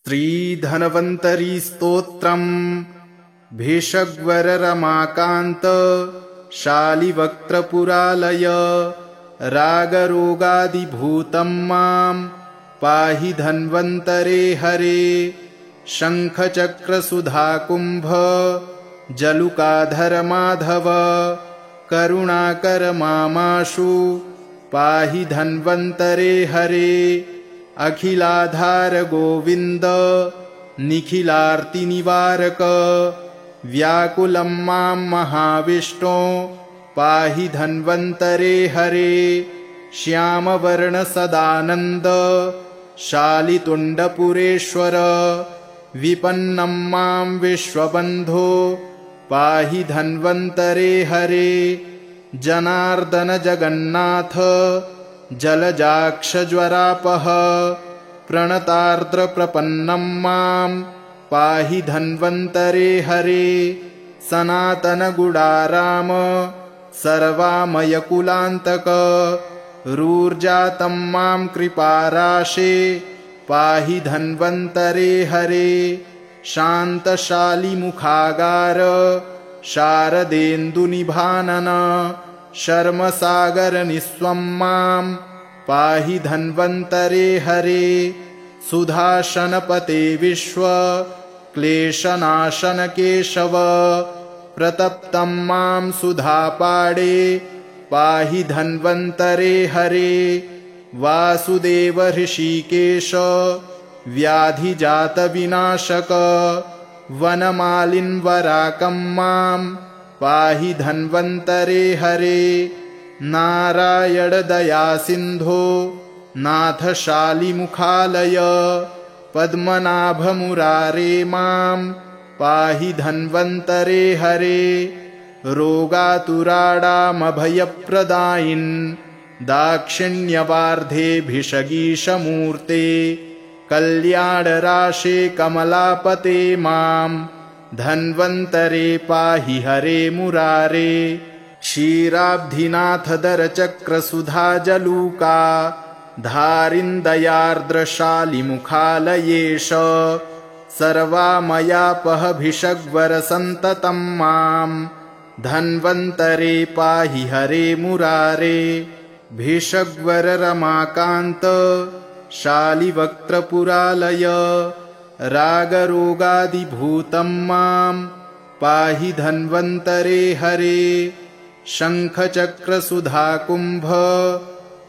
श्रीधन्वन्तरी स्तोत्रम् भेषग्वररमाकान्त शालिवक्त्रपुरालय रागरोगादिभूतं मां पाहि धन्वन्तरे हरे। शङ्खचक्रसुधाकुम्भ जलुकाधर माधव करुणाकर मामाशु पाहि धन्वन्तरे हरे। अखिलाधार गोविन्द निखिलार्तिनिवारक व्याकुलं मां महाविष्णो पाहि धन्वन्तरे हरे। श्यामवर्ण सदानन्द शालितुण्डपुरेश्वर विपन्नं मां विश्वबन्धो पाहि धन्वन्तरे हरे। जनार्दन जगन्नाथ जलजाक्षज्वरापः प्रणतार्द्रप्रपन्नं मां पाहि धन्वन्तरे हरे। सनातनगुडाराम सर्वामयकुलान्तक रूर्जातं मां कृपाराशे पाहि धन्वन्तरे हरे। शान्तशालिमुखागार शारदेन्दुनिभानन शर्मसागरनिस्वं मां पाहि धन्वन्तरे हरे। सुधाशनपते विश्व क्लेशनाशन केशव प्रतप्तं मां सुधापाडे पाहि धन्वन्तरे हरे। वासुदेव ऋषिकेश व्याधिजातविनाशक वनमालिन्वराकं मां पाहि धन्वन्तरे हरे। नारायण दयासिन्धो नाथ शालिमुखालय पद्मनाभमुरारे मां पाहि धन्वन्तरे हरे। रोगातुराडामभयप्रदायिन् दाक्षिण्यवार्धेभिषगीशमूर्ते कल्याणराशे कमलापते मां धन्वन्तरे पाहि हरे मुरारे। क्षीराब्धिनाथदरचक्रसुधाजलूका धारिन्दयार्द्रशालिमुखालयेश सर्वामयापहभिषग्वरसन्ततं मां धन्वन्तरे पाहि हरे मुरारे। भिषग्वररमाकान्त शालिवक्त्रपुरालय रागरोगादिभूतं मां पाहि धन्वन्तरे हरे। शङ्खचक्रसुधाकुम्भ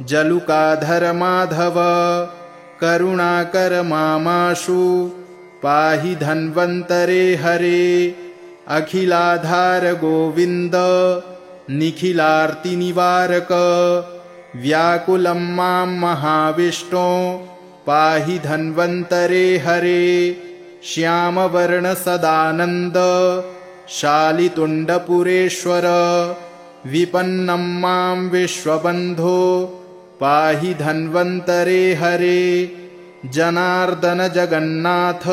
जलुकाधर माधव करुणाकर मामाशु पाहि धन्वन्तरे हरे। अखिलाधार गोविन्द निखिलार्तिनिवारक व्याकुलं मां महाविष्णो पाहि धन्वन्तरे हरे। श्यामवर्ण सदानन्द शालितुण्डपुरेश्वर विपन्नं मां विश्वबन्धो पाहि धन्वन्तरे हरे। जनार्दन जगन्नाथ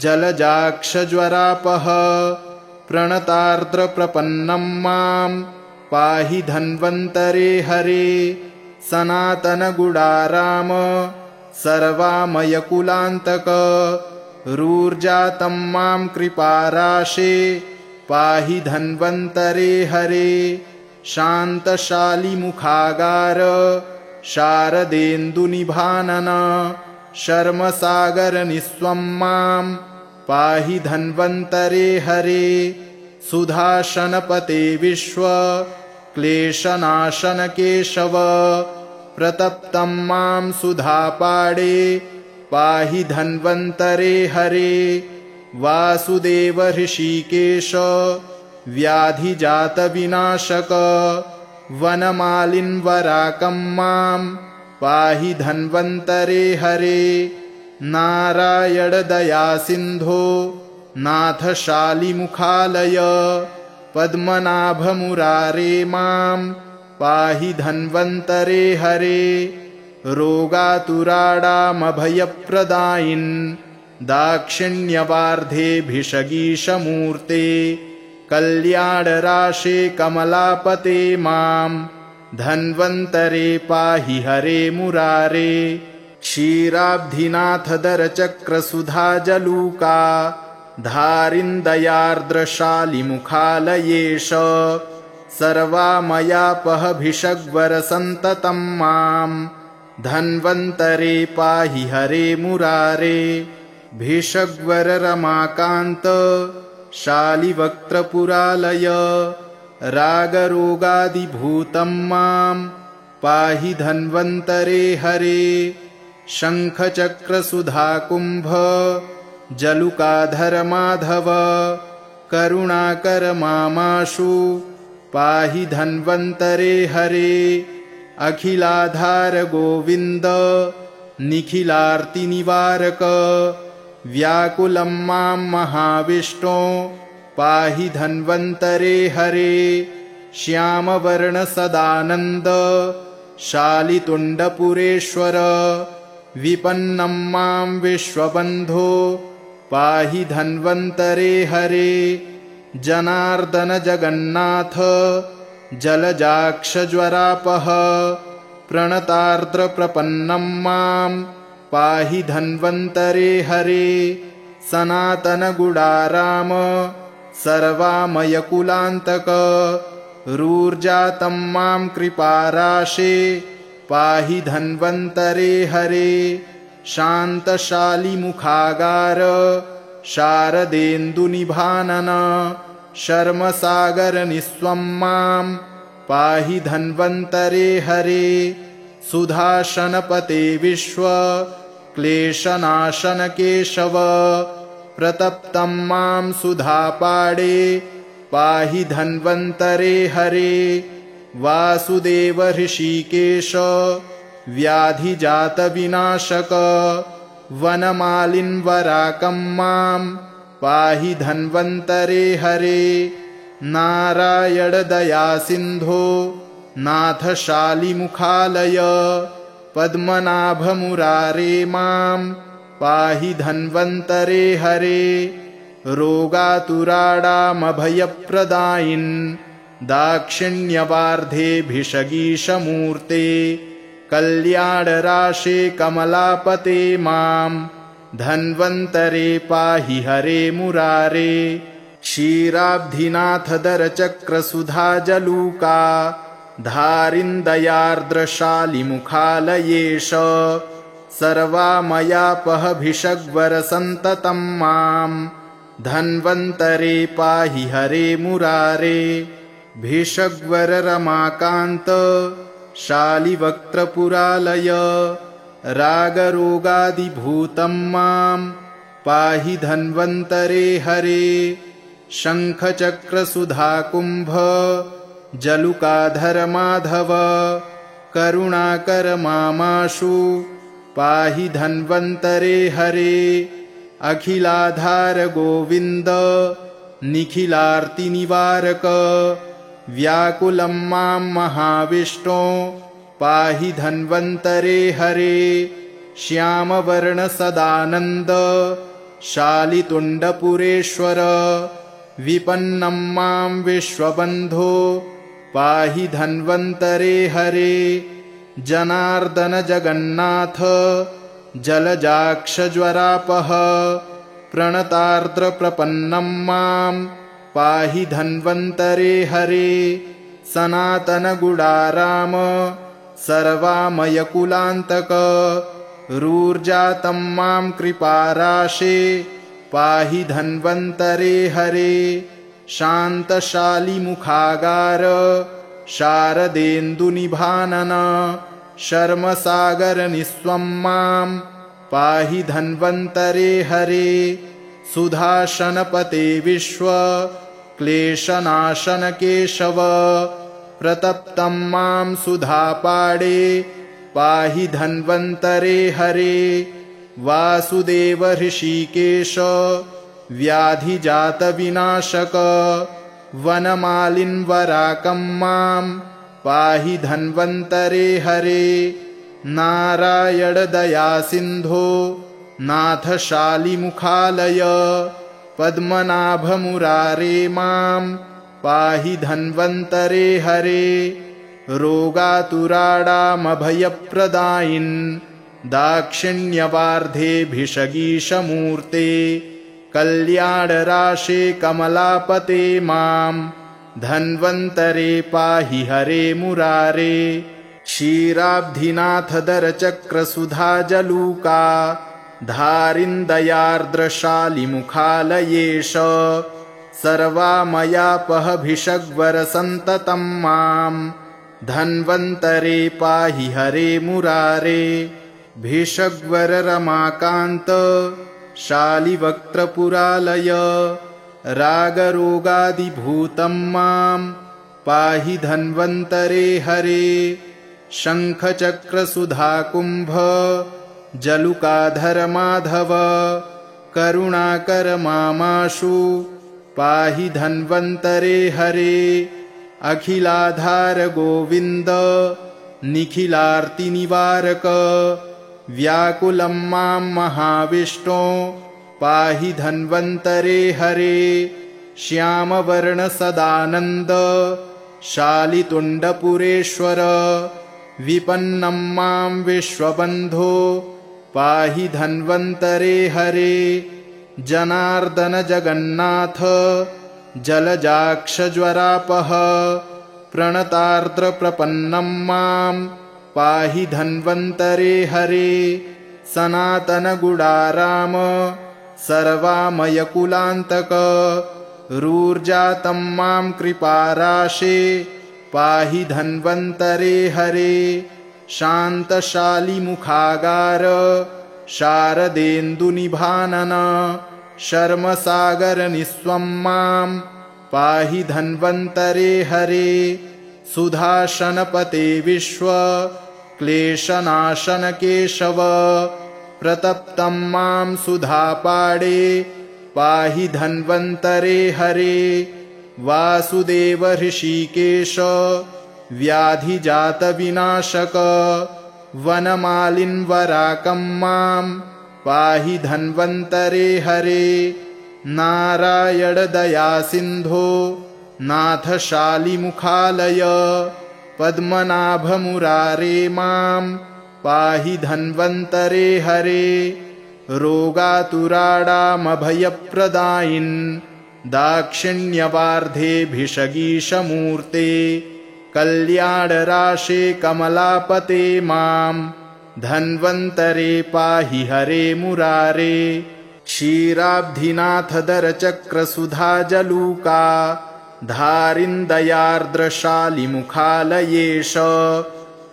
जलजाक्षज्वरापः प्रणतार्द्रप्रपन्नं मां पाहि धन्वन्तरे हरे। सनातनगुडाराम सर्वामयकुलान्तक रूर्जातं मां कृपाराशे पाहि धन्वन्तरे हरे। शान्तशालिमुखागार शारदेन्दुनिभानन शर्मसागरनिस्वं मां पाहि धन्वन्तरे हरे। सुधाशनपते विश्व क्लेशनाशन केशव प्रतप्तं मां सुधापाडे पाहि धन्वन्तरे हरे। वासुदेव ऋषिकेश व्याधिजातविनाशक वनमालिन्वराकं मां पाहि धन्वन्तरे हरे। नारायण दयासिन्धो नाथ शालिमुखालय पद्मनाभमुरारे मां पाहि धन्वन्तरे हरे। रोगातुराडामभयप्रदायिन् दाक्षिण्यवार्धेभिषगीशमूर्ते कल्याणराशे कमलापते मां धन्वन्तरे पाहि हरे मुरारे। क्षीराब्धिनाथदरचक्रसुधाजलूका धारिन्दयार्द्रशालिमुखालयेश सर्वामयापहभिषग्वरसन्ततं मां धन्वन्तरे पाहि हरे मुरारे भिषग्वररमाकान्त शालिवक्त्रपुरालय रागरोगादिभूतं मां पाहि धन्वन्तरे हरे शङ्खचक्रसुधाकुम्भ जलुकाधर माधव करुणाकर मामाशु पाहि धन्वन्तरे हरे अखिलाधार गोविन्द निखिलार्तिनिवारक व्याकुलं मां महाविष्णो पाहि धन्वन्तरे हरे श्यामवर्ण सदानन्द शालितुण्डपुरेश्वर विपन्नं मां विश्वबन्धो पाहि धन्वन्तरे हरे जनार्दन जगन्नाथ जलजाक्षज्वरापः प्रणतार्द्रप्रपन्नं मां पाहि धन्वन्तरे हरे सनातनगुडाराम सर्वामयकुलान्तक रूर्जातं मां कृपाराशे पाहि धन्वन्तरे हरे शान्तशालिमुखागार शारदेन्दुनिभानन शर्मसागरनिस्वं मां पाहि धन्वन्तरे हरे सुधाशनपते विश्व क्लेशनाशन केशव प्रतप्तं मां सुधापाडे पाहि धन्वन्तरे हरे वासुदेव ऋषिकेश व्याधिजातविनाशक वनमालिन्वराकं मां पाहि धन्वन्तरे हरे नारायण दयासिन्धो नाथ शालिमुखालय पद्मनाभमुरारे मां पाहि धन्वन्तरे हरे रोगातुराडामभयप्रदायिन् दाक्षिण्यवार्धेभिषगीशमूर्ते कल्याणराशे कमलापते मां धन्वन्तरे पाहि हरे मुरारे क्षीराब्धिनाथदरचक्रसुधाजलूका धारिन्दयार्द्रशालिमुखालयेश सर्वामयापहभिषग्वरसन्ततं मां धन्वन्तरे पाहि हरे मुरारे भिषग्वररमाकान्त शालिवक्त्रपुरालय रागरोगादिभूतं मां पाहि धन्वन्तरे हरे शङ्खचक्रसुधाकुम्भ जलुकाधर माधव करुणाकर मामाशु पाहि धन्वन्तरे हरे अखिलाधार गोविन्द निखिलार्तिनिवारक व्याकुलं मां महाविष्णो पाहि धन्वन्तरे हरे श्यामवर्ण सदानन्द शालितुण्डपुरेश्वर विपन्नं मां विश्वबन्धो पाहि धन्वन्तरे हरे जनार्दन जगन्नाथ जलजाक्षज्वरापः प्रणतार्द्रप्रपन्नं मां पाहि धन्वन्तरे हरे सनातनगुडाराम सर्वामयकुलान्तक रूर्जातं मां कृपाराशे पाहि धन्वन्तरे हरे शान्तशालिमुखागार शारदेन्दुनिभानन शर्मसागरनिस्वं मां पाहि धन्वन्तरे हरे सुधाशनपते विश्व क्लेशनाशन केशव प्रतप्तं मां सुधापाडे पाहि धन्वन्तरे हरे वासुदेव ऋषिकेश व्याधिजातविनाशक वनमालिन्वराकं मां पाहि धन्वन्तरे हरे नारायण दयासिन्धो नाथ शालिमुखालय पद्मनाभमुरारे मां पाहि धन्वन्तरे हरे रोगातुराडामभयप्रदायिन् दाक्षिण्यवार्धे भिषगीशमूर्ते कल्याणराशे कमलापते मां धन्वन्तरे पाहि हरे मुरारे क्षीराब्धिनाथदरचक्रसुधाजलूका धारिन्दयार्द्रशालिमुखालयेश सर्वामयापहभिषग्वरसन्ततं मां धन्वन्तरे पाहि हरे मुरारे भिषग्वररमाकान्त शालिवक्त्रपुरालय रागरोगादिभूतं मां पाहि धन्वन्तरे हरे शङ्खचक्रसुधाकुम्भ जलुकाधर माधव करुणाकर मामाशु पाहि धन्वन्तरे हरे अखिलाधार गोविन्द निखिलार्तिनिवारक व्याकुलं मां महाविष्णो पाहि धन्वन्तरे हरे श्यामवर्णसदानन्द शालितुण्डपुरेश्वर विपन्नं मां विश्वबन्धो पाहि धन्वन्तरे हरे जनार्दन जगन्नाथ जलजाक्षज्वरापः प्रणतार्द्रप्रपन्नं मां पाहि धन्वन्तरे हरे सनातनगुडाराम सर्वामयकुलान्तक रूर्जातं मां कृपाराशे पाहि धन्वन्तरे हरे शान्तशालिमुखागार शारदेन्दुनिभानन शर्मसागरनिस्वं मां पाहि धन्वन्तरे हरे सुधाशनपते विश्व क्लेशनाशन केशव प्रतप्तं मां सुधापाडे पाहि धन्वन्तरे हरे वासुदेव ऋषिकेश व्याधिजातविनाशक वनमालिन्वराकं मां पाहि धन्वन्तरे हरे नारायणदयासिन्धो नाथशालिमुखालय पद्मनाभमुरारे मां पाहि धन्वन्तरे हरे रोगातुराडामभयप्रदायिन् दाक्षिण्यवार्धे भिषगीशमूर्ते कल्याणराशे कमलापते मां धन्वन्तरे पाहि हरे मुरारे क्षीराब्धिनाथदरचक्रसुधाजलूका धारिन्दयार्द्रशालिमुखालयेश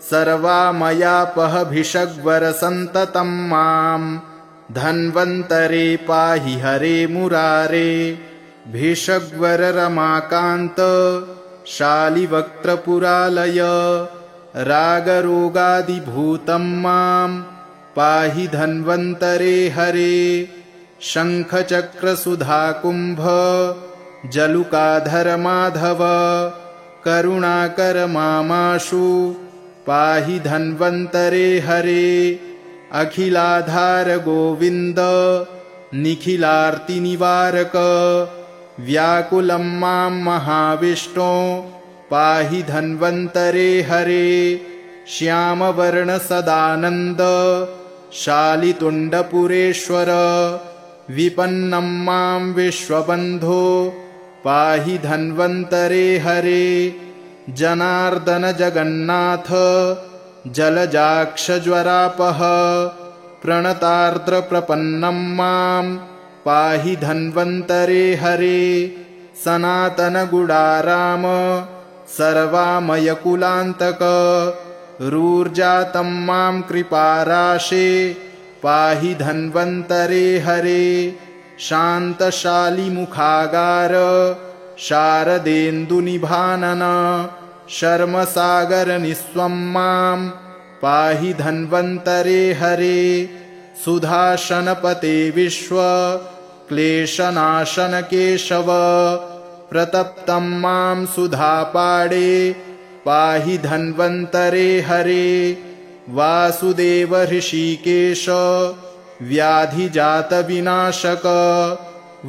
सर्वामयापहभिषग्वरसन्ततं मां धन्वन्तरे पाहि हरे मुरारे भिषग्वररमाकान्त शालिवक्त्रपुरालय रागरोगादिभूतं मां पाहि धन्वन्तरे हरे शङ्खचक्रसुधाकुम्भ जलुकाधर माधव करुणाकर मामाशु पाहि धन्वन्तरे हरे अखिलाधार गोविन्द निखिलार्तिनिवारक व्याकुलं मां महाविष्णो पाहि धन्वन्तरे हरे श्यामवर्णसदानन्द शालितुण्डपुरेश्वर विपन्नं मां विश्वबन्धो पाहि धन्वन्तरे हरे जनार्दन जगन्नाथ जलजाक्षज्वरापः प्रणतार्द्रप्रपन्नं मां पाहि धन्वन्तरे हरे सनातनगुडाराम सर्वामयकुलान्तक रूर्जातं मां कृपाराशे पाहि धन्वन्तरे हरे शान्तशालिमुखागार शारदेन्दुनिभानन शर्मसागरनिस्वं मां पाहि धन्वन्तरे हरे सुधाशनपते विश्व क्लेशनाशन केशव प्रतप्तं मां सुधापाडे पाहि धन्वन्तरे हरे वासुदेव ऋषिकेश व्याधिजातविनाशक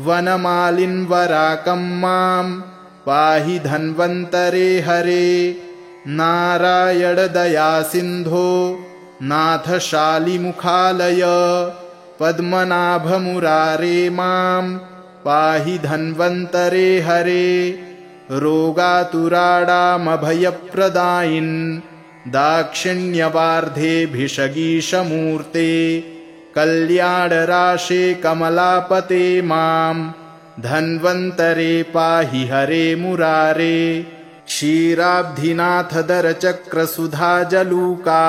वनमालिन्वराकं मां पाहि धन्वन्तरे हरे नारायणदयासिन्धो नाथ शालिमुखालय पद्मनाभ मुरारे मां पाहि धन्वन्तरे हरे रोगातुराडामभयप्रदायिन् दाक्षिण्यवार्धेऽभिषगीशमूर्ते कल्याणराशे कमलापते मां धन्वन्तरे पाहि हरे मुरारे क्षीराब्धिनाथदरचक्रसुधाजलूका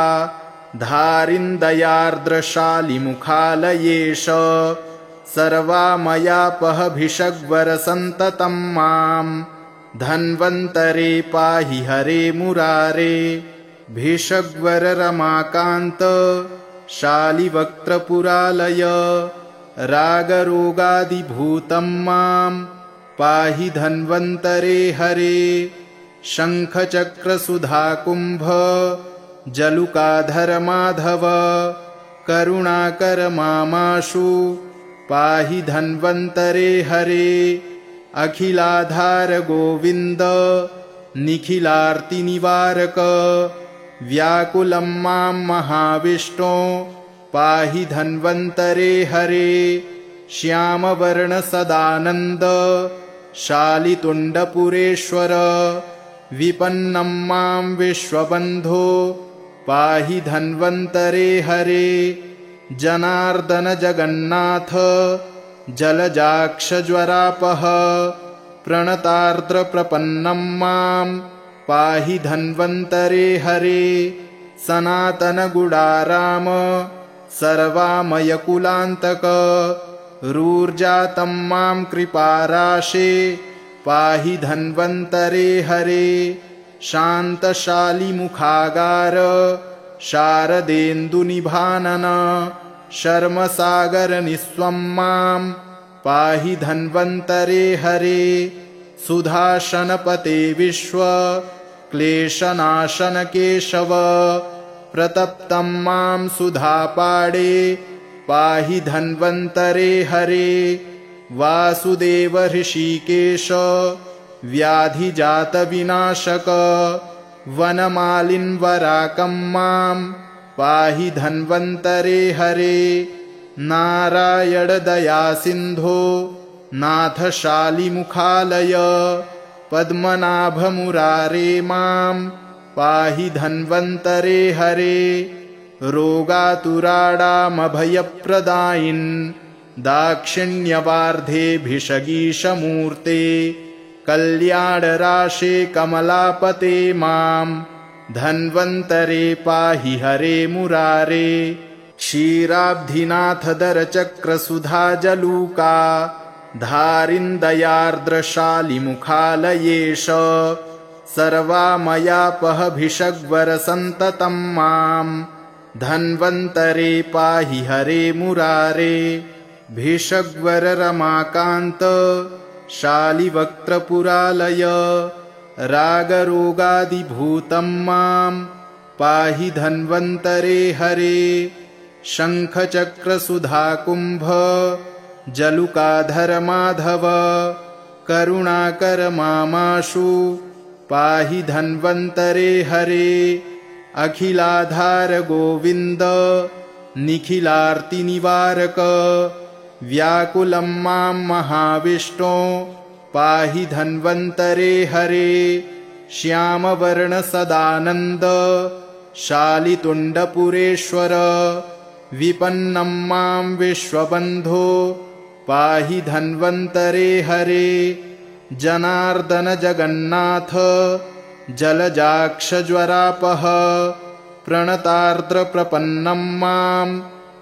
धारिन्दयार्द्रशालिमुखालयेश सर्वामयापहभिषग्वरसन्ततं मां धन्वन्तरे पाहि हरे मुरारे भिषग्वररमाकान्त शालिवक्त्रपुरालय रागरोगादिभूतं मां पाहि धन्वन्तरे हरे शङ्खचक्रसुधाकुम्भ जलुकाधर माधव करुणाकर मामाशु पाहि धन्वन्तरे हरे अखिलाधार गोविन्द निखिलार्तिनिवारक व्याकुलं मां महाविष्णो पाहि धन्वन्तरे हरे श्यामवर्ण सदानन्द शालितुण्डपुरेश्वर विपन्नं मां विश्वबन्धो पाहि धन्वन्तरे हरे जनार्दन जगन्नाथ जलजाक्षज्वरापः प्रणतार्द्रप्रपन्नं मां पाहि धन्वन्तरे हरे सनातनगुडाराम सर्वामयकुलान्तक रूर्जातं मां कृपाराशे पाहि धन्वन्तरे हरे शान्तशालिमुखागार शारदेन्दुनिभानन शर्मसागरनिस्वं मां पाहि धन्वन्तरे हरे सुधाशनपते विश्व क्लेशनाशन केशव प्रतप्तं मां सुधापाडे पाहि धन्वन्तरे हरे वासुदेव ऋषिकेश व्याधिजातविनाशक वनमालिन्वराकं मां पाहि धन्वन्तरे हरे नारायण दयासिन्धो नाथ शालिमुखालय पद्मनाभ मुरारे मां पाहि धन्वन्तरे हरे रोगातुराडामभयप्रदायिन् दाक्षिण्यवार्धेऽभिषगीशमूर्ते कल्याणराशे कमलापते मां धन्वन्तरे पाहि हरे मुरारे क्षीराब्धिनाथदरचक्रसुधाजलूका धारिन्दयार्द्रशालिमुखालयेश सर्वामयापहभिषग्वरसन्ततं मां धन्वन्तरे पाहि हरे मुरारे भिषग्वररमाकान्त शालिवक्त्रपुरालय रागरोगादिभूतं मां पाहि धन्वन्तरे हरे शङ्खचक्रसुधाकुम्भ जलुकाधर माधव करुणाकर मामाशु पाहि धन्वन्तरे हरे अखिलाधार गोविन्द निखिलार्तिनिवारक व्याकुलं मां महाविष्णो पाहि धन्वन्तरे हरे श्यामवर्ण सदानन्द शालितुण्डपुरेश्वर विपन्नं मां विश्वबन्धो पाहि धन्वन्तरे हरे जनार्दन जगन्नाथ जलजाक्षज्वरापः प्रणतार्द्रप्रपन्नं मां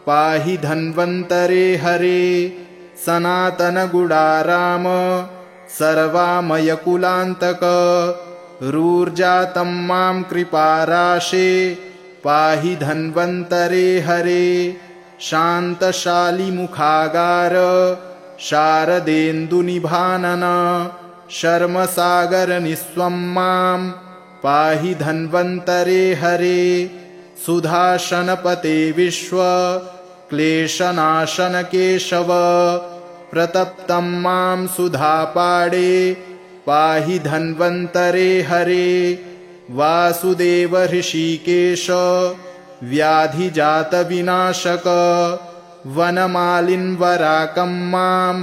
पाहि धन्वन्तरे हरे सनातनगुडाराम सर्वामयकुलान्तक रूर्जातं मां कृपाराशे पाहि धन्वन्तरे हरे शान्तशालिमुखागार शारदेन्दुनिभानन शर्मसागरनिस्वं मां पाहि धन्वन्तरे हरे सुधाशनपते विश्व क्लेशनाशन केशव प्रतप्तं मां सुधापाडे पाहि धन्वन्तरे हरे वासुदेव ऋषिकेश व्याधिजातविनाशक वनमालिन्वराकं मां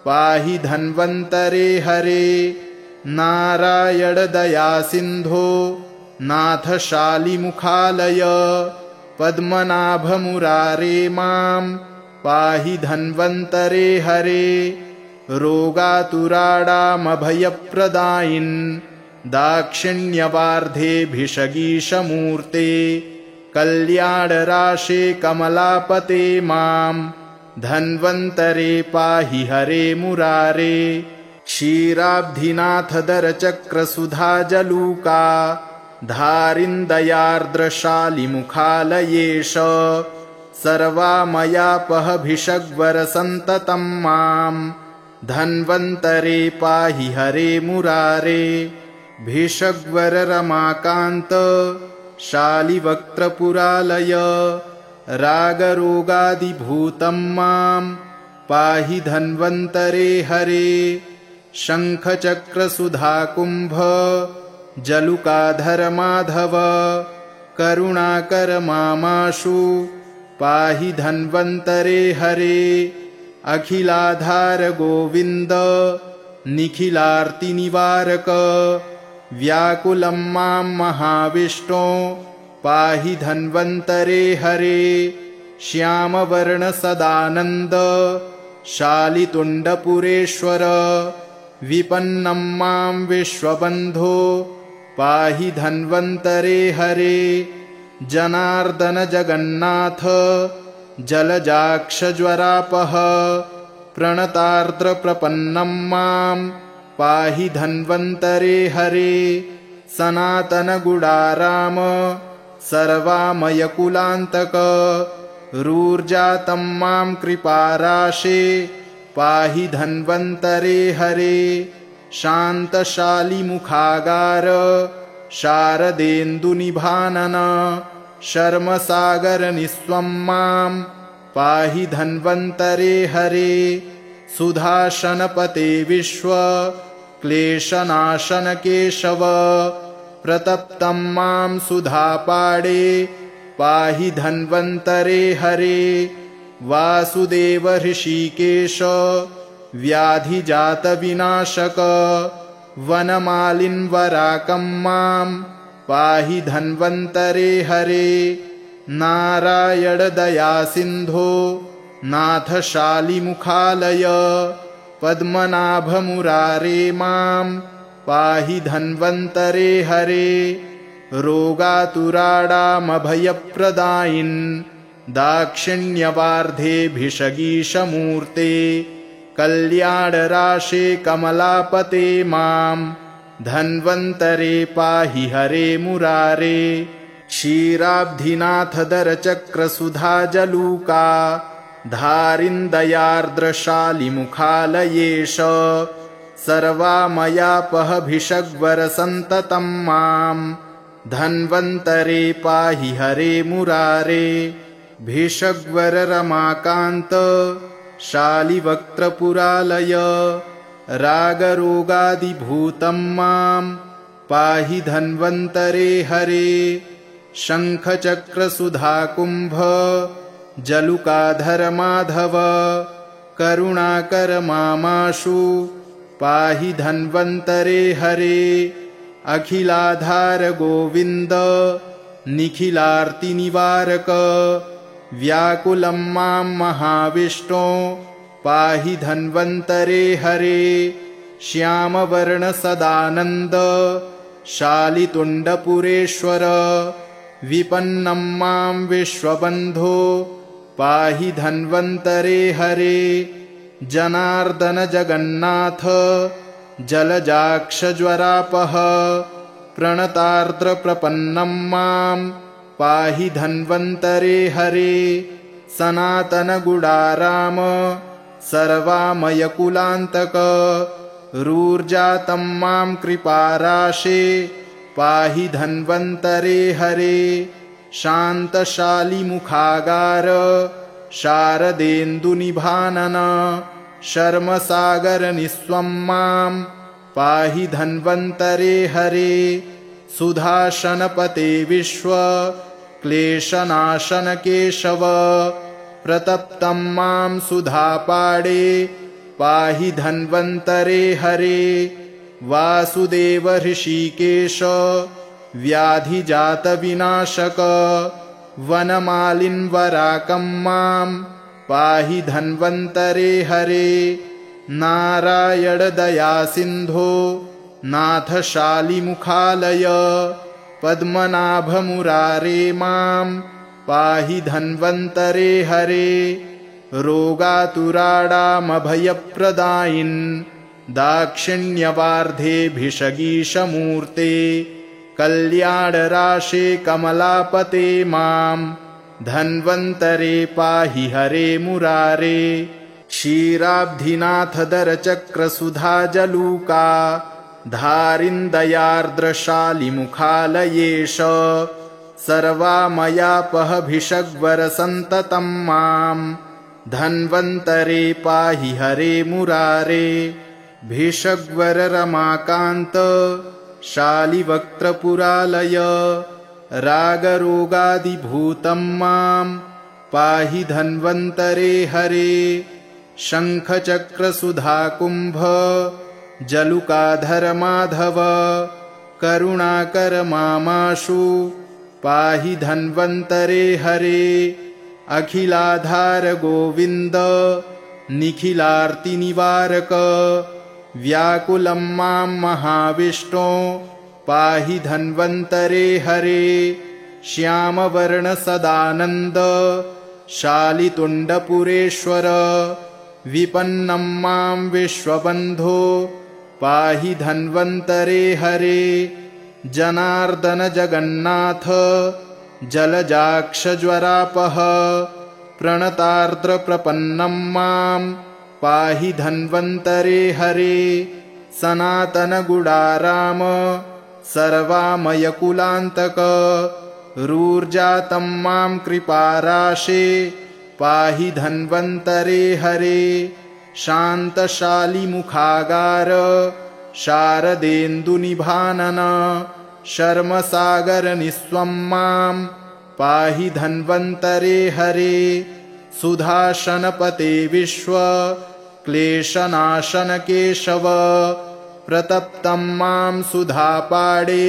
पाहि धन्वन्तरे हरे नारायण दयासिन्धो नाथ शालिमुखालय पद्मनाभमुरारे मां पाहि धन्वन्तरे हरे रोगातुराणामभयप्रदायिन् दाक्षिण्यवार्धेभिषगीशमूर्ते कल्याणराशे कमलापते मां धन्वन्तरे पाहि हरे मुरारे क्षीराब्धिनाथदरचक्रसुधाजलूका धारिन्दयार्द्रशालिमुखालयेश सर्वामयापहभिषग्वरसन्ततं मां धन्वन्तरे पाहि हरे मुरारे भिषग्वररमाकान्त शालिवक्त्रपुरालय रागरोगादिभूतं मां पाहि धन्वन्तरे हरे शङ्खचक्रसुधाकुम्भ जलुकाधर माधव करुणाकर मामाशु पाहि धन्वन्तरे हरे अखिलाधार गोविन्द निखिलार्तिनिवारक व्याकुलं मां महाविष्णो पाहि धन्वन्तरे हरे श्यामवर्ण सदानन्द शालितुण्डपुरेश्वर विपन्नं मां विश्वबन्धो पाहि धन्वन्तरे हरे जनार्दन जगन्नाथ जलजाक्षज्वरापः प्रणतार्द्रप्रपन्नं मां पाहि धन्वन्तरे हरे सनातनगुडाराम सर्वामयकुलान्तक रूर्जातं मां कृपाराशे पाहि धन्वन्तरे हरे शान्तशालिमुखागार शारदेन्दुनिभानन शर्मसागरनिस्वं मां पाहि धन्वन्तरे हरे सुधाशनपते विश्व क्लेशनाशन केशव प्रतप्तं मां सुधापाडे पाहि धन्वन्तरे हरे वासुदेव ऋषिकेश व्याधिजातविनाशक वनमालिन्वराकं मां पाहि धन्वन्तरे हरे नारायण दयासिन्धो नाथ शालिमुखालय पद्मनाभमुरारे मां पाहि धन्वन्तरे हरे रोगातुराणामभयप्रदायिन् दाक्षिण्यवार्धेभिषगीशमूर्ते कल्याणराशे कमलापते मां धन्वन्तरे पाहि हरे मुरारे क्षीराब्धिनाथदरचक्रसुधाजलूका धारिन्दयार्द्रशालिमुखालयेश सर्वामयापहभिषग्वरसन्ततं मां धन्वन्तरे पाहि हरे मुरारे भिषग्वररमाकान्त शालिवक्त्रपुरालय रागरोगादिभूतं मां पाहि धन्वन्तरे हरे शङ्खचक्रसुधाकुम्भ जलुकाधर माधव करुणाकर मामाशु पाहि धन्वन्तरे हरे अखिलाधार गोविन्द निखिलार्तिनिवारक व्याकुलं मां महाविष्णो पाहि धन्वन्तरे हरे श्यामवर्ण सदानन्द शालितुण्डपुरेश्वर विपन्नं मां विश्वबन्धो पाहि धन्वन्तरे हरे जनार्दन जगन्नाथ जलजाक्षज्वरापः प्रणतार्द्रप्रपन्नं मां पाहि धन्वन्तरे हरे सनातनगुडाराम सर्वामयकुलान्तक रूर्जातं मां कृपाराशे पाहि धन्वन्तरे हरे शान्तशालिमुखागार शारदेन्दुनिभानन शर्मसागरनिस्वं मां पाहि धन्वन्तरे हरे सुधाशनपते विश्व क्लेशनाशन केशव प्रतप्तं मां सुधापाडे पाहि धन्वन्तरे हरे वासुदेव ऋषिकेश व्याधिजातविनाशक वनमालिन्वराकं मां पाहि धन्वन्तरे हरे नारायण दयासिन्धो नाथ शालिमुखालय पद्मनाभमुरारे मां पाहि धन्वन्तरे हरे रोगातुराडामभयप्रदायिन् दाक्षिण्यवार्धेभिषगीशमूर्ते कल्याणराशे कमलापते मां धन्वन्तरे पाहि हरे मुरारे क्षीराब्धिनाथदरचक्रसुधाजलूका धारिन्दयार्द्रशालिमुखालयेश सर्वामयापहभिषग्वरसन्ततं मां धन्वन्तरे पाहि हरे मुरारे भिषग्वर रमाकान्त शालिवक्त्रपुरालय रागरोगादिभूतं मां पाहि धन्वन्तरे हरे शङ्खचक्रसुधाकुम्भ जलुकाधर माधव करुणाकर मामाशु पाहि धन्वन्तरे हरे अखिलाधार गोविन्द निखिलार्तिनिवारक व्याकुलं मां महाविष्णो पाहि धन्वन्तरे हरे श्यामवर्णसदानन्द शालितुण्डपुरेश्वर विपन्नं मां विश्वबन्धो पाहि धन्वन्तरे हरे जनार्दन जगन्नाथ जलजाक्षज्वरापः प्रणतार्द्रप्रपन्नं मां पाहि धन्वन्तरे हरे सनातनगुडाराम सर्वामयकुलान्तक रूर्जातं मां कृपाराशे पाहि धन्वन्तरे हरे शान्तशालिमुखागार शारदेन्दुनिभानन शर्मसागरनिस्वं मां पाहि धन्वन्तरे हरे सुधाशनपते विश्व क्लेशनाशन केशव प्रतप्तं मां सुधापाडे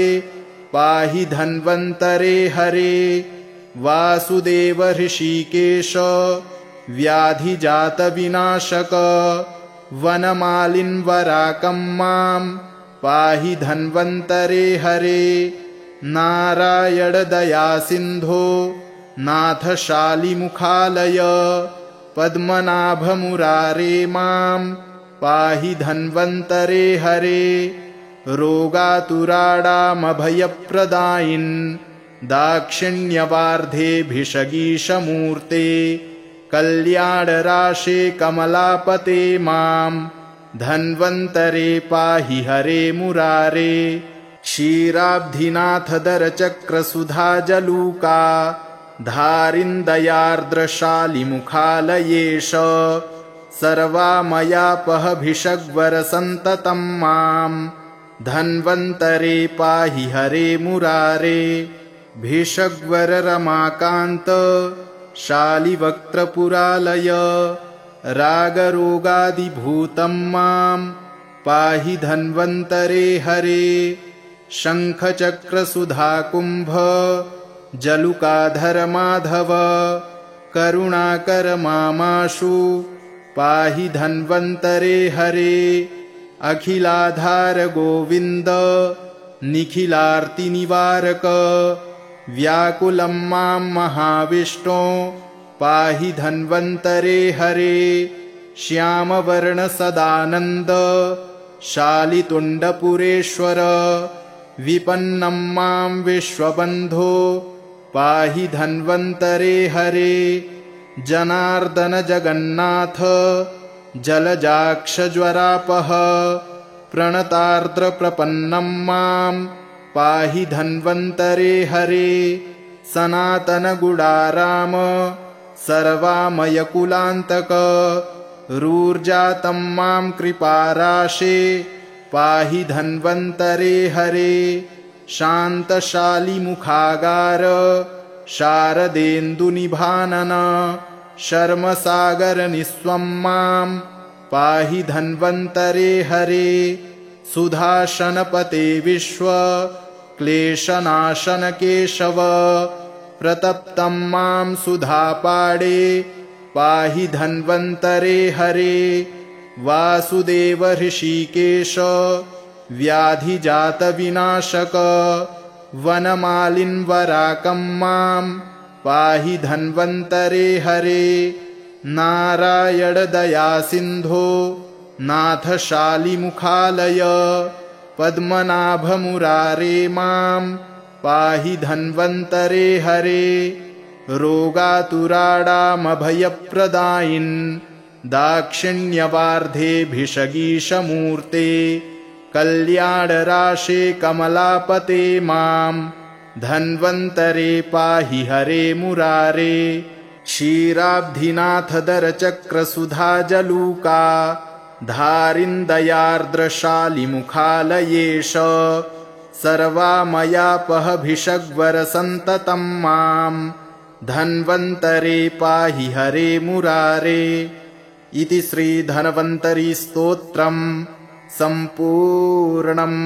पाहि धन्वन्तरे हरे वासुदेव ऋषिकेश व्याधिजातविनाशक वनमालिन्वराकं मां पाहि धन्वन्तरे हरे नारायण दयासिन्धो नाथ शालिमुखालय पद्मनाभमुरारे मां पाहि धन्वन्तरे हरे रोगातुराडामभयप्रदायिन् दाक्षिण्यवार्धेभिषगीशमूर्ते कल्याणराशे कमलापते मां धन्वन्तरे पाहि हरे मुरारे क्षीराब्धिनाथदरचक्रसुधाजलूका धारिन्दयार्द्रशालिमुखालयेश सर्वामयापहभिषग्वरसन्ततं मां धन्वन्तरे पाहि हरे मुरारे भिषग्वर रमाकान्त शालिवक्त्रपुरालय रागरोगादिभूतं मां पाहि धन्वन्तरे हरे शङ्खचक्रसुधाकुम्भ जलुकाधर माधव करुणाकर मामाशु पाहि धन्वन्तरे हरे अखिलाधार गोविन्द निखिलार्तिनिवारक व्याकुलं मां महाविष्णो पाहि धन्वन्तरे हरे श्यामवर्णसदानन्द शालितुण्डपुरेश्वर विपन्नं मां विश्वबन्धो पाहि धन्वन्तरे हरे जनार्दन जगन्नाथ जलजाक्षज्वरापः प्रणतार्द्रप्रपन्नं मां पाहि धन्वन्तरे हरे सनातनगुडाराम सर्वामयकुलान्तक रूर्जातं मां कृपाराशे पाहि धन्वन्तरे हरे शान्तशालिमुखागार शारदेन्दुनिभानन शर्मसागरनिस्वं मां पाहि धन्वन्तरे हरे सुधाशनपते विश्व क्लेशनाशन केशव प्रतप्तं मां सुधापाडे पाहि धन्वन्तरे हरे वासुदेव ऋषिकेश व्याधिजातविनाशक वनमालिन्वराकं मां पाहि धन्वन्तरे हरे नारायण दयासिन्धो नाथ शालिमुखालय पद्मनाभ मुरारे मां पाहि धन्वन्तरे हरे रोगातुराडामभयप्रदायिन् दाक्षिण्यवार्धेभिषगीशमूर्ते कल्याणराशे कमलापते मां धन्वन्तरे पाहि हरे मुरारे क्षीराब्धिनाथदरचक्रसुधाजलूका धारिन्दयार्द्रशालिमुखालयेश सर्वामयापहभिषग्वरसन्ततं मां धन्वन्तरे पाहि हरे मुरारे इति श्रीधन्वन्तरी स्तोत्रम् सम्पूर्णम्।